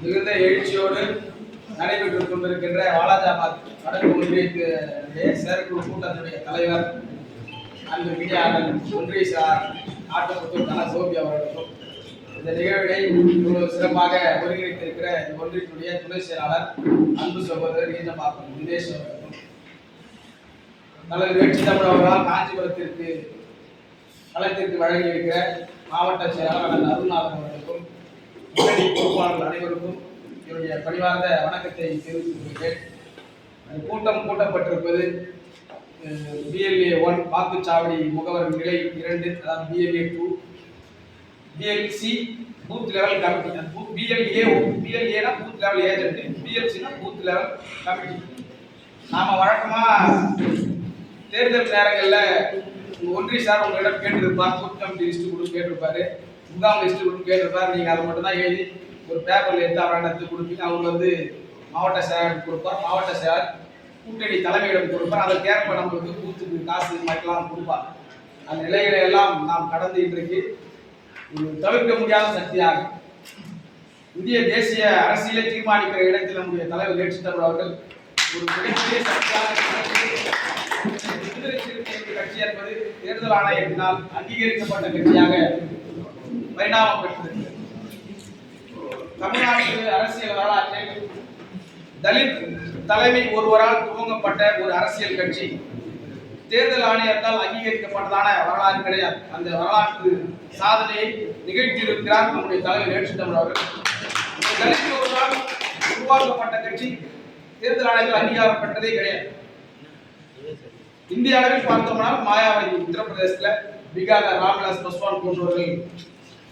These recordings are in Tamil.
மிகுந்த எழுச்சியோடு நடைபெற்றுக் கொண்டிருக்கின்ற வாலாஜாபாத் வடக்கு ஒன்றியத்தினுடைய செயற்குழு கூட்டத்தினுடைய தலைவர் அன்பு மீடியாளர் ஒன்றிய ஆட்டப்புத்தூர் தல சோபி அவர்களுக்கும் இந்த நிகழ்வினை இவ்வளவு சிறப்பாக ஒருங்கிணைத்திருக்கிற இந்த ஒன்றியத்தினுடைய துணை செயலாளர் அன்பு சகோதரர் ஈஞ்சம்பாக்கம் தினேஷ் அவர்களுக்கும் தலைவர் வெற்றி தமிழ் அவர்களால் காஞ்சிபுரத்திற்கு களத்திற்கு வழங்கியிருக்கிற மாவட்ட செயலாளர் அண்ணன் அருள்நாதன் அவர்களுக்கும் முன்னணி பொறுப்பாளர்கள் அனைவருக்கும் என்னுடைய பணிவார்ந்த வணக்கத்தை தெரிவித்துக் கொள்கிறேன். கூட்டப்பட்டிருப்பது BLA 1 வாக்குச்சாவடி முகவர் நிலை 2, அதாவது BLA 2, BLC booth level committee. BLA booth level agent, BLC booth level committee. நாம வழக்கமா தேர்தல் நேரங்களில் ஒன்றிய சார் உங்களிடம் கேட்டிருப்பார், பூத் கமிட்டி லிஸ்ட் கொடுத்து கேட்டிருப்பாரு, முகாம் லிஸ்ட் கொடுத்து கேட்டிருப்பார். நீங்கள் அதை மட்டும் தான் எழுதி ஒரு பேப்பரில் எடுத்து அவரிடத்து கொடுப்பீங்க. அவங்க மாவட்ட செயலாளர் கொடுப்பார், மாவட்ட செயலாளர் கூட்டணி தலைமையிடம் கொடுப்பார். அதற்கேற்ப நம்மளுக்கு பூத்துக்கு காசு மாதிரிலாம் கொடுப்பார். அந்த நிலைகளை எல்லாம் நாம் கடந்து இன்றைக்கு தவிர்க்க முடியாத சக்தியாக இந்திய தேசிய அரசியலை தீர்மானிக்கிற இடத்தில் நம்முடைய தலைவர் வெற்றி தமிழ் அவர்கள் ஒரு மிகப்பெரிய சக்தியாக கட்சி என்பது தேர்தல் ஆணையத்தினால் அங்கீகரிக்கப்பட்ட கட்சியாக பரிணாமம் பெற்றது. தமிழ்நாட்டு அரசியல் வரலாற்றில் தலித் தலைமை ஒருவரால் துவங்கப்பட்ட ஒரு அரசியல் கட்சி தேர்தல் ஆணையத்தால் அங்கீகரிக்கப்பட்டதான வரலாறு கிடையாது. அந்த வரலாற்று சாதனையை நிகழ்த்தியிருக்கிறார் நம்முடைய தலைவர் வெற்றி தமிழ் அவர்கள். தலித் ஒருவரால் உருவாக்கப்பட்ட கட்சி தேர்தல் ஆணையத்தால் அங்கீகாரம் பெற்றதே கிடையாது. இந்திய அளவில் பார்த்தோம்னால் மாயாவதி உத்தரப்பிரதேசத்தில், பீகாரில் ராம்விலாஸ் பாஸ்வான் போன்றவர்கள்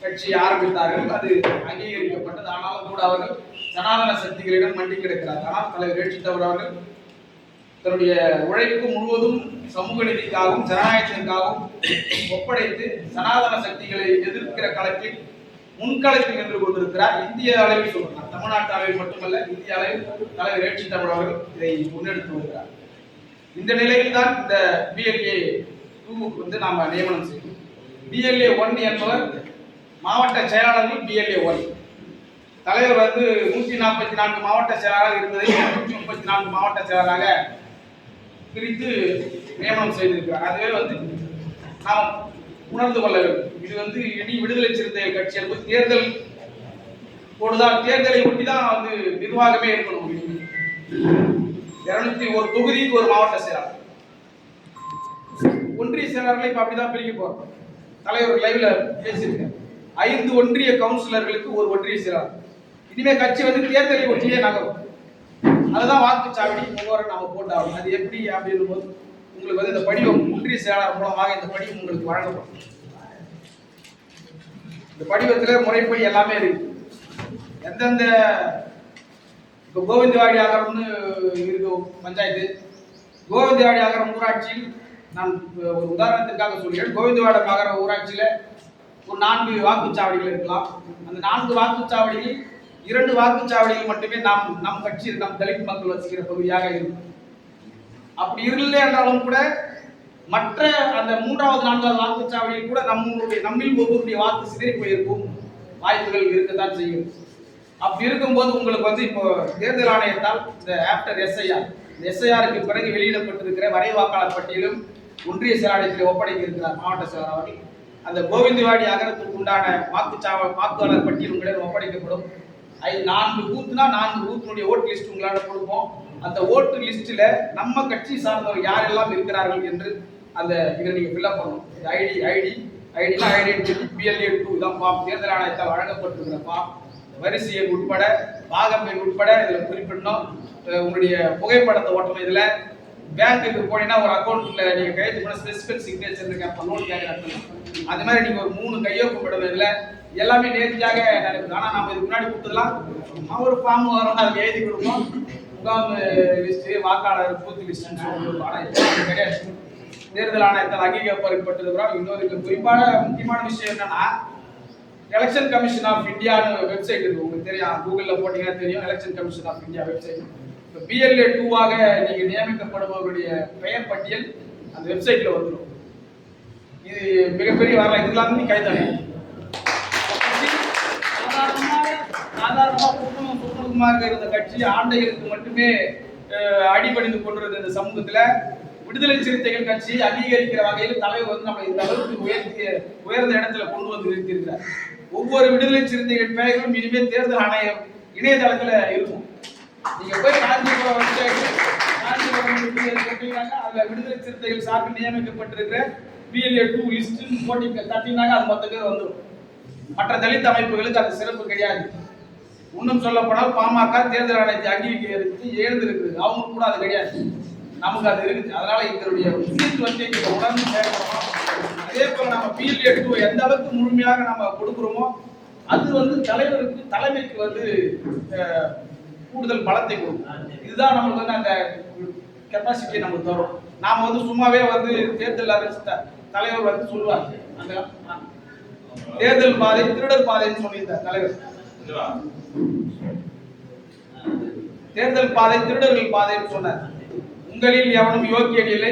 கட்சி ஆரம்பித்தார்கள். அது அங்கீகரிக்கப்பட்டது. ஆனாலும் கூட அவர்கள் சனாதன சக்திகளிடம் மண்டி கிடக்கிறார். ஆனால் தலைவர் வெற்றி தமிழ் அவர்கள் தன்னுடைய உழைப்பு முழுவதும் சமூக நீதிக்காகவும் ஜனநாயகத்திற்காகவும் ஒப்படைத்து சனாதன சக்திகளை எதிர்க்கிற களத்தில் முன்களத்தில் நின்று கொண்டிருக்கிறார். இந்திய அளவில் சொல்கிறார், தமிழ்நாட்டு அளவில் மட்டுமல்ல, இந்திய அளவில் தலைவர் வெற்றி தமிழ் அவர்கள் இதை முன்னெடுத்து வருகிறார். இந்த நிலையில் தான் இந்த BLA 2 நாம நியமனம் செய்வோம். BLA 1 என்பவர் மாவட்ட செயலாளர்கள். BLA 1 தலைவர் 144 மாவட்ட செயலாளராக இருந்ததை 134 மாவட்ட செயலாளராக பிரித்து நியமனம் செய்திருக்கிறார். அதுவே நாம் உணர்ந்து கொள்ள வேண்டும். இது இனி விடுதலை சிறுத்தைகள் கட்சி என்பது தேர்தல் போடுதான், தேர்தலை ஒட்டி தான் நிர்வாகமே இருக்கணும். 201 தொகுதிக்கு ஒரு மாவட்ட செயலாளர், ஒன்றிய செயலாளர்களை இப்ப அப்படிதான் பிரிக்க போறோம். தலைவர் லைவ்ல பேசியிருக்கார். 5 ஒன்றிய கவுன்சிலர்களுக்கு ஒரு ஒன்றிய செயலாளர். இனிமே கட்சி தேர்தலை ஒட்டியே நகரும். அதுதான் வாக்குச்சாவடி முகவரை நாம போட்டாகும். அது எப்படி அப்படின்னு போது உங்களுக்கு இந்த படிவம் ஒன்றிய செயலாளர் மூலமாக இந்த படிவம் உங்களுக்கு வழங்கப்படும். இந்த படிவத்தில் முறைப்படி எல்லாமே இருக்கு. எந்தெந்த இப்போ கோவிந்தவாடி ஆகரம்னு இருக்கு பஞ்சாயத்து, கோவிந்தவாடி ஆகரம் ஊராட்சியில் நான் ஒரு உதாரணத்திற்காக சொல்கிறேன். கோவிந்தவாடி ஆகர ஊராட்சியில் ஒரு 4 வாக்குச்சாவடிகள் இருக்கலாம். அந்த 4 வாக்குச்சாவடிகளில் 2 வாக்குச்சாவடிகள் மட்டுமே நம் கட்சி, நம் தலித் மக்கள் வசிக்கிற பகுதியாக இருக்கும். அப்படி இல்லை என்றாலும் கூட மற்ற அந்த 3வது 4வது வாக்குச்சாவடியில் கூட நம்மில் ஒவ்வொருடைய வாக்கு சிதறி போயிருக்கும் வாய்ப்புகள் இருக்கத்தான் செய்யும். அப்படி இருக்கும்போது உங்களுக்கு இப்போ தேர்தல் ஆணையத்தால் இந்த ஆஃப்டர் SIR பிறகு வெளியிடப்பட்டிருக்கிற வரை வாக்காளர் பட்டியலும் ஒன்றிய செயலாளத்தில் ஒப்படைக்க இருக்கிறார் மாவட்ட செயலாளர் அவர்கள். அந்த கோவிந்தவாடி அகரத்துக்கு உண்டான வாக்காளர் பட்டியல் உங்களிடம் ஒப்படைக்கப்படும். 4 பூத்துனா 4 பூத்தினுடைய ஓட்டு லிஸ்ட் உங்களால் கொடுப்போம். அந்த ஓட்டு லிஸ்ட்ல நம்ம கட்சி சார்ந்தவர் யாரெல்லாம் இருக்கிறார்கள் என்று அந்த இதை நீங்க ஃபில்அப் பண்ணணும். ஐடினா ஐடென்டிட்டி BLA 2 தான் ஃபார்ம். தேர்தல் ஆணையத்தால் வழங்கப்பட்டிருக்கிற ஃபார்ம். வரிசை எண் உட்பட, பாகம் எண் உட்பட இதில் குறிப்பிடணும். உங்களுடைய புகைப்படத்தை ஓட்டணும். இதில் பேங்க்குக்கு போனீங்கன்னா ஒரு அக்கௌண்ட்ல நீங்க கையெழுத்து பண்ண ஸ்பெசிபிக் சிக்னேச்சர் இருக்கு, நோட் கேட்கணும். அது மாதிரி நீங்க ஒரு 3 கையொப்பமிடணும். இதில் எல்லாமே நேர்த்தியாக நடக்குது. ஆனால் நம்ம இதுக்கு முன்னாடி கொடுத்ததுலாம் ஒரு ஃபார்ம் வரும், அதை எழுதி கொடுப்போம். முகாம் லிஸ்ட், வாக்காளர் பூத் லிஸ்ட்னு சொல்லுவோம். ஆனால் கிடையாது. தேர்தல் ஆணையத்தால் அங்கீகரிக்கப்பட்டிருக்கிறோம். இன்னொரு குறிப்பான முக்கியமான விஷயம் என்னன்னா, எலெக்ஷன் கமிஷன் ஆஃப் இந்தியான்னு வெப்சைட் இருக்கு. உங்களுக்கு தெரியும், கூகுளில் போட்டீங்கன்னா தெரியும். Election commission of India website. இப்போ BLA 2ஆக நீங்க நியமிக்கப்படுபவருடைய பெயர் பட்டியல் அந்த வெப்சைட்ல வந்துடும். இது மிகப்பெரிய வரலாறு. இதெல்லாம் கைதானே சாதாரணமாக கூட்டணும் நெருக்கமாக இருந்த கட்சி ஆண்டைகளுக்கு மட்டுமே அடிபணிந்து கொண்டிருந்த இந்த சமூகத்துல விடுதலை சிறுத்தைகள் கட்சியை அங்கீகரிக்கிற வகையில் தலைவர் வந்து நம்ம இந்த அளவுக்கு உயர்ந்த இடத்துல கொண்டு வந்து நிறுத்தியிருக்கிறார். ஒவ்வொரு விடுதலை சிறுத்தைகள் பெயர்களும் இனிமேல் தேர்தல் ஆணையம் இணையதளத்துல இருக்கும். நீங்க போய் காஞ்சிபுரம் அதுல விடுதலை சிறுத்தைகள் சார்பில் நியமிக்கப்பட்டிருக்கிற PLA 2 லிஸ்ட் போட்டி தட்டினாங்க, அது மொத்த பேர் வந்துடும். மற்ற தலித் அமைப்புகளுக்கு அது சிறப்பு கிடையாது. இன்னும் சொல்ல போனால் பாமக தேர்தல் ஆணையத்தை அங்கீகரித்து எழுந்திருக்கு, அவங்க கூட அது கிடையாது, நமக்கு அது இருக்குது. அதனால இதனுடைய முக்கியத்துவத்தை உணர்ந்து செயல்படணும். அதே போல நம்ம PLA 2 எந்த அளவுக்கு முழுமையாக நம்ம கொடுக்குறோமோ அது வந்து தலைவருக்கு தலைமைக்கு வந்து கூடுதல் பலத்தை கொடுக்கும். இதுதான் நம்மளுக்கு வந்து அந்த கெப்பாசிட்டியை நமக்கு தரும். நாம வந்து சும்மாவே வந்து தேர்தல் அறிவித்த தலைவர் வந்து சொல்லுவாங்க, அந்த தேர்தல் பாதை திருடர் பாதைன்னு சொல்லியிருந்தார் தலைவர். தேர்தல் பாதை திருடர்கள் பாதைன்னு சொன்னார். உங்களில் எவனும் யோக்கியன் இல்லை,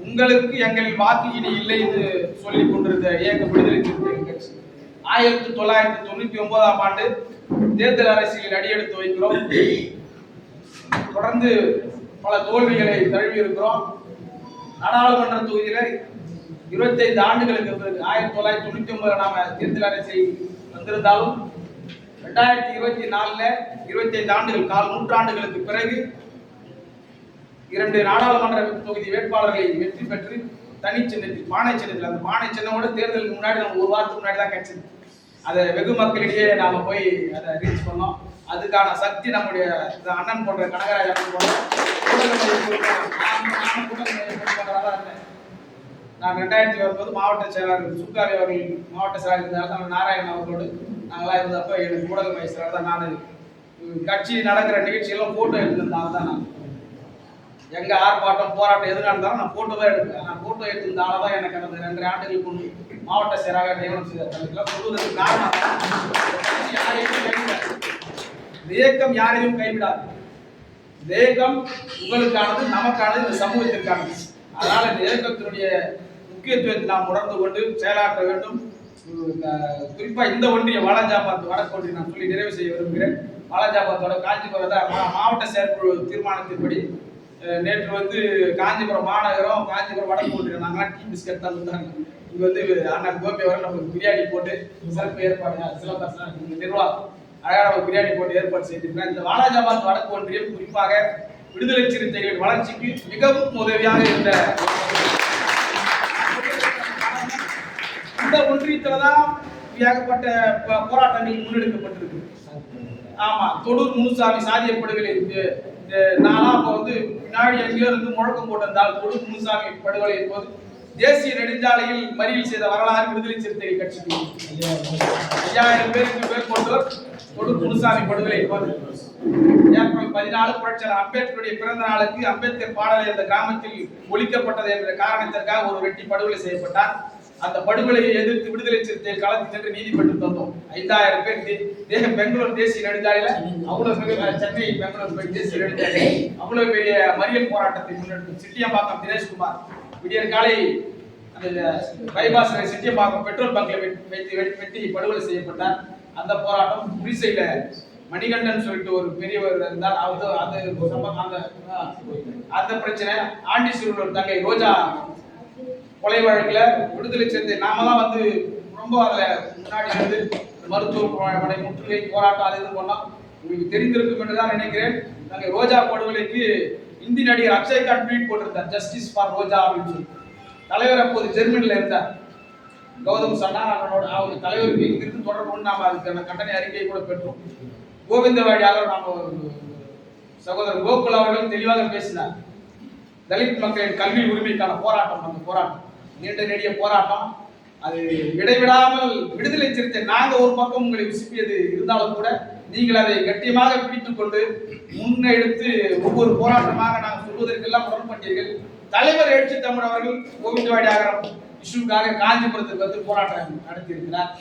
உங்களுக்கு எங்களில் வாக்கு இனி இல்லை என்று சொல்லிக் கொண்டிருந்த இயக்க விடுதலை சிறுத்தைகள் கட்சி 1999ஆம் ஆண்டு தேர்தல் அரசியலில் அடியெடுத்து வைக்கிறோம். தொடர்ந்து பல தோல்விகளை தழுவி இருக்கிறோம். நாடாளுமன்ற தொகுதியில 25 ஆண்டுகளுக்கு பிறகு 1999 நாம தேர்தல் அரசியல் வந்திருந்தாலும் 2024 25 ஆண்டுகள் கால் நூற்றாண்டுகளுக்கு பிறகு 2 நாடாளுமன்ற தொகுதி வேட்பாளர்களை வெற்றி பெற்று தனி சின்னத்தில் பானை சின்னத்தில், அந்த பானை சின்னமோட தேர்தலுக்கு முன்னாடி நம்ம ஒரு வாரத்துக்கு முன்னாடி தான் கிடைச்சது. அதை வெகு மக்களிடையே நாம போய் அதை ரீச் பண்ணோம். அதுக்கான சக்தி நம்முடைய அண்ணன் போன்ற கனகராஜ் அண்ணன் போன்ற நான் 2000 வரும்போது மாவட்ட செயலாளர் சுக்காரி அவர்கள் மாவட்ட செயலாளர் இருந்தாலும் நாராயணன் அவர்களோடு நாங்களாம் இருந்தப்ப எனக்கு ஊடக வயசுல தான் நான் கட்சி நடக்கிற நிகழ்ச்சியெல்லாம் போட்டோ எடுத்திருந்தாலும் தான் நான் எங்க ஆர்ப்பாட்டம் போராட்டம் எதுனா இருந்தாலும் நான் போட்டோ தான் எடுப்பேன். நான் போட்டோ எடுத்திருந்தால தான் எனக்கு அந்த 2 ஆண்டுகள் கொண்டு மாவட்ட செயலாளர் நியமனம் செய்தார். சொல்வதற்கு காரணம் இந்த இயக்கம் யாரையும் கைவிடாது. இந்த இயக்கம் உங்களுக்கானது, நமக்கானது, இந்த சமூகத்திற்கானது. அதனால இந்த இயக்கத்தினுடைய முக்கியத்துவத்தை நாம் உணர்ந்து கொண்டு செயலாற்ற வேண்டும். குறிப்பா இந்த ஒன்றிய வாலாஜாபாத் வடக்கு ஒன்றிய நான் சொல்லி நிறைவு செய்ய விரும்புகிறேன். வாலாஜாபாத்தோட காஞ்சிபுரம் மாவட்ட செயற்குழு தீர்மானத்தின்படி நேற்று வந்து காஞ்சிபுரம் மாநகரம் காஞ்சிபுரம் வடக்கு ஒன்றியம் நாங்களாம் டீ பிஸ்கட் தான் இருந்தாங்க. இங்க வந்து அண்ணன் கோபி அவர்கள் நமக்கு பிரியாணி போட்டு சிறப்பு ஏற்பாடு சிலபஸ் நிர்வாகம் அழகான ஒரு பிரியாணி போட்டு ஏற்பாடு செய்திருக்கிறார். இந்த வாலாஜாபாத் வடக்கு ஒன்றியம் குறிப்பாக விடுதலை சிறுத்தைகளின் வளர்ச்சிக்கு மிகவும் உதவியாக இருந்த இந்த ஒன்றியத்துலதான் ஏகப்பட்ட போராட்டங்கள் முன்னெடுக்கப்பட்டிருக்கு. ஆமா, தொடூர் முனுசாமி சாதிய படுகொலை நானா அப்ப வந்து பின்னாடி எங்கேயோ இருந்து முழக்கம் போட்டிருந்தால் தொடூர் முனுசாமி படுகொலை போது தேசிய நெடுஞ்சாலையில் மறியல் செய்த வரலாறு விடுதலை சிறுத்தைகள் கட்சிக்கு 5000 பேருக்கு மேற்கொண்டோர் தொடூர் முனுசாமி படுகொலை போது ஏப்ரல் 14 புரட்சியாளர் அம்பேத்கருடைய பிறந்த நாளுக்கு அம்பேத்கர் பாடலை அந்த கிராமத்தில் ஒழிக்கப்பட்டது என்ற காரணத்திற்காக ஒரு வெட்டி படுகொலை செய்யப்பட்டார். அந்த படுகொலையை எதிர்த்து விடுதலை சிறுத்தைகள் களத்தில் சென்று நீதிமன்றம் தந்தோம். 5000 பேர் பெங்களூர் தேசிய நெடுஞ்சாலையில அவ்வளவு பெரிய சென்னை பெங்களூர் தேசிய நெடுஞ்சாலை அவ்வளவு பெரிய மறியல் போராட்டத்தை முன்னெடுத்து சிட்டியம்பாக்கம் தினேஷ்குமார் விடியற் காலை அந்த பைபாஸ் சிட்டியம்பாக்கம் பெட்ரோல் பங்க்ல வெட்டி படுகொலை செய்யப்பட்டார். அந்த போராட்டம் புரிசையில மணிகண்டன் சொல்லிட்டு ஒரு பெரியவர் இருந்தார். அந்த பிரச்சனை ஆண்டிசூரில் ஒரு தங்கை ரோஜா கொலை வழக்குல விடுதலை சிறுத்தை நாம தான் வந்து ரொம்ப அதுல முன்னாடி வந்து மருத்துவமனை முற்றுகை போராட்டம் அது இது பண்ணோம். உங்களுக்கு தெரிந்திருக்கும் என்றுதான் நினைக்கிறேன். நாங்கள் ரோஜா படுகொலைக்கு இந்தி நடிகர் அக்ஷய்காந்த் ட்வீட் போட்டிருந்தார், ஜஸ்டிஸ் ஃபார் ரோஜா அப்படின்னு சொல்லி. தலைவர் அப்போது ஜெர்மனில இருந்தார் கௌதம் சன்னா. அவங்க தலைவருக்கு இங்கிருந்து தொடர்பு கொண்டு நாம அதுக்கான கண்டன அறிக்கையை கூட பெற்றோம். கோவிந்தவாடியாக நாம சகோதரர் கோகுல் அவர்கள் தெளிவாக பேசினார். தலித் மக்களின் கல்வி உரிமைக்கான போராட்டம், அந்த போராட்டம் நீண்ட நெடிய போராட்டம், அது இடைவிடாமல் விடுதலை சிறுத்தை நாங்க ஒரு பக்கம் உங்களை உசுப்பியது இருந்தாலும் கூட நீங்கள் அதை கட்டியமாக பிடித்துக் கொண்டு முன்னெடுத்து ஒவ்வொரு போராட்டமாக நாங்கள் சொல்வதற்கெல்லாம் உடன்பட்டீர்கள். தலைவர் எழுச்சி தமிழ் அவர்கள் கோவிந்தவாடி ஆகரம் இஷ்யூக்காக காஞ்சிபுரத்துக்கு வந்து போராட்டம் நடத்தியிருக்கிறார்.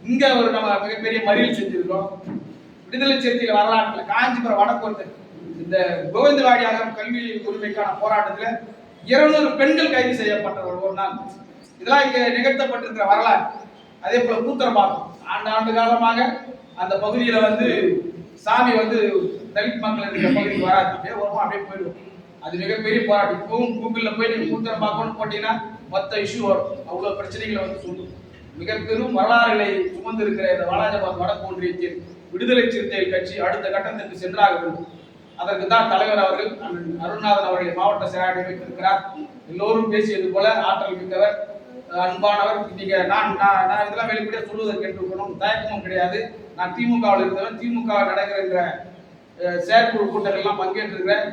இங்க ஒரு நம்ம மிகப்பெரிய மறியல் செஞ்சிருக்கோம். விடுதலை சிறுத்தைகள் வரலாற்றில் காஞ்சிபுரம் வடக்கு இந்த கோவிந்தவாடி ஆகரம் கல்வி உரிமைக்கான போராட்டத்துல 200 பெண்கள் கைது செய்யப்பட்ட ஒரு நாள். இதெல்லாம் இங்க நிகழ்த்தப்பட்டிருக்கிற வரலாறு. அதே போல கூத்தரபாக்கம் ஆண்டு காலமாக அந்த பகுதியில வந்து சாமி வந்து தலித் மக்கள் இருக்கிற பகுதிக்கு வராது, அப்படியே வருவோம், அப்படியே போயிடுவோம். அது மிகப்பெரிய போராட்டம். இப்பவும் கூகுள்ல போய் நீங்க கூத்திரம் பார்க்கணும்னு போட்டீங்கன்னா மொத்த இஷ்யூ வரும். அவ்வளவு பிரச்சனைகளை வந்து சொல்லும். மிக பெரும் வரலாறுகளை சுமந்து இருக்கிற இந்த வாலாஜாபாத் வடக்கு ஒன்றியத்தில் விடுதலை சிறுத்தைகள் கட்சி அடுத்த கட்டத்திற்கு சென்றாக வேண்டும். அதற்கு தான் தலைவர் அவர்கள் அருள்நாதன் அவர்களை மாவட்ட செயலாளரை வைத்திருக்கிறார். எல்லோரும் பேசியது போல ஆற்றல் மிக்கவர், அன்பானவர். நீங்க நான் இதெல்லாம் வெளிப்படையா சொல்வதற்கு என்று தயக்கமும் கிடையாது. நான் திமுகவில் இருந்தவன். திமுக நடக்கிற செயற்குழு கூட்டங்கள்லாம் பங்கேற்றிருக்கிறேன்.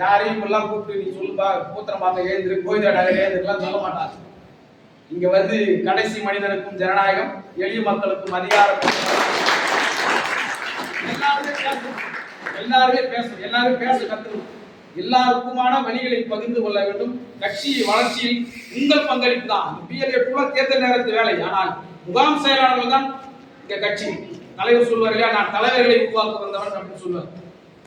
யாரையும் எல்லாம் கூப்பிட்டு நீ சொல்லுப்பா கூத்திரம் பார்க்க ஏந்திரு, கோயிலா நகர் ஏந்திருலாம் சொல்ல மாட்டாங்க. இங்க வந்து கடைசி மனிதனுக்கும் ஜனநாயகம், எளிய மக்களுக்கும் அதிகாரம், எல்லாருமே பேச கத்துக்கணும். எல்லாருக்குமான வழிகளை பகிர்ந்து கொள்ள வேண்டும். கட்சி வளர்ச்சியில் உங்கள் பங்களிப்பு தான். பிஎல்ஏ தேர்தல் நேரத்து வேலை. ஆனால் முகாம் செயலாளர்கள் தான் இந்த கட்சி. தலைவர் சொல்வார் இல்லையா, நான் தலைவர்களை உருவாக்க வந்தவன் அப்படின்னு சொல்லுவார்.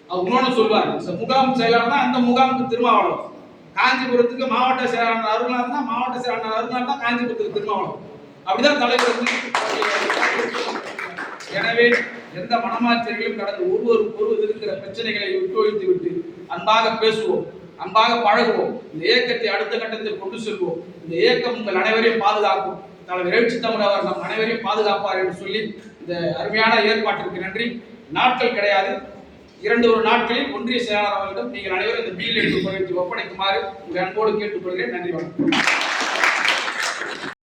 அவர் இன்னொன்னு சொல்வார், முகாம் செயலாளர் தான் அந்த முகாமுக்கு திருமாவளவன். காஞ்சிபுரத்துக்கு மாவட்ட செயலாளர் அருள்நாதன் தான், மாவட்ட செயலாளர் அருள்நாதன் தான் காஞ்சிபுரத்துக்கு திருமாவளவன். அப்படிதான் தலைவர். எனவே எந்த மனமாச்சரிகளும் கடந்து ஒருவர் இருக்கிற பிரச்சனைகளை விட்டு விட்டு அன்பாக பேசுவோம், அன்பாக பழகுவோம். இந்த இயக்கத்தை அடுத்த கட்டத்தில் கொண்டு செல்வோம். இந்த இயக்கம் உங்கள் அனைவரையும் பாதுகாக்கும். தலைவர் எழுச்சி தமிழ் அவர் நம் அனைவரையும் பாதுகாப்பார் என்று சொல்லி இந்த அருமையான ஏற்பாட்டிற்கு நன்றி. நாட்கள் கிடையாது, 2 நாட்களில் ஒன்றிய செயலாளர் அவர்களிடம் நீங்கள் அனைவரும் இந்த பிஎல்ஏ ஒப்படைக்குமாறு உங்கள் அன்போடு கேட்டுக்கொள்கிறேன். நன்றி, வணக்கம்.